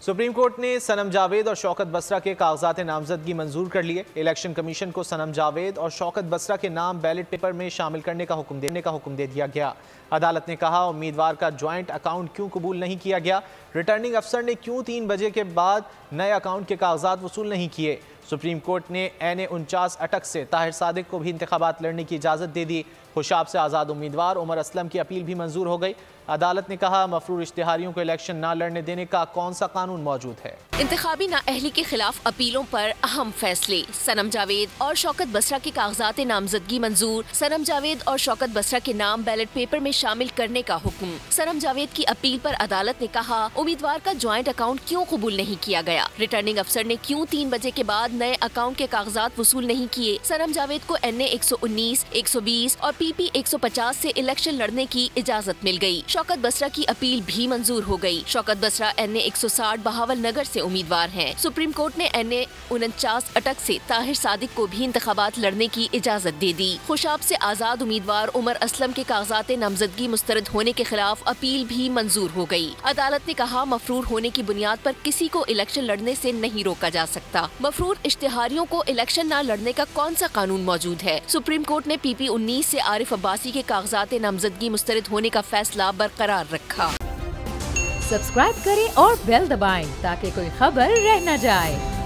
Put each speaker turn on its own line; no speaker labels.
Supreme court ने सनम जावेद और शौकत बसरा के कागजात नामजदगी मंजूर कर लिए। इलेक्शन कमीशन को सनम जावेद और शौकत बसरा के नाम बैलेट पेपर में शामिल करने का हुक्म दे दिया गया। अदालत ने कहा, उम्मीदवार का ज्वाइंट अकाउंट क्यों कबूल नहीं किया गया, रिटर्निंग अफसर ने क्यों 3 बजे के बाद नए अकाउंट के कागजात वसूल नहीं किए। सुप्रीम कोर्ट ने NA49 अटक से ताहिर सादिक को भी इंतखाबात लड़ने की इजाज़त दे दी। खुशाब से आज़ाद उम्मीदवार उमर असलम की अपील भी मंजूर हो गई। अदालत ने कहा, मफरूर इश्तिहारियों को इलेक्शन न लड़ने देने का कौन सा कानून मौजूद है।
इंतखाबी नाअहली के खिलाफ अपीलों पर अहम फैसले। सनम जावेद और शौकत बसरा के कागजात नामजदगी मंजूर। सनम जावेद और शौकत बसरा के नाम बैलेट पेपर में शामिल करने का हुक्म। सनम जावेद की अपील पर अदालत ने कहा, उम्मीदवार का ज्वाइंट अकाउंट क्यों कबूल नहीं किया गया, रिटर्निंग अफसर ने क्यों 3 बजे के बाद नए अकाउंट के कागजात वसूल नहीं किए। सनम जावेद को NA119, 120 और PP 150 से इलेक्शन लड़ने की इजाजत मिल गई। शौकत बसरा की अपील भी मंजूर हो गई। शौकत बसरा NA160 बहावल नगर से उम्मीदवार हैं। सुप्रीम कोर्ट ने NA49 अटक से ताहिर सादिक को भी इंतखाबात लड़ने की इजाजत दे दी। खुशाब से आजाद उम्मीदवार उमर असलम के कागजात नामजदगी मुस्तरद होने के खिलाफ अपील भी मंजूर हो गई। अदालत ने कहा, मफरूर होने की बुनियाद पर किसी को इलेक्शन लड़ने से नहीं रोका जा सकता। मफरूर इश्तिहारियों को इलेक्शन न लड़ने का कौन सा कानून मौजूद है। सुप्रीम कोर्ट ने PP19 से आरिफ अब्बासी के कागजात नामजदगी मुस्तरद होने का फैसला बरकरार रखा।
सब्सक्राइब करें और बेल दबाएं ताकि कोई खबर रह न जाए।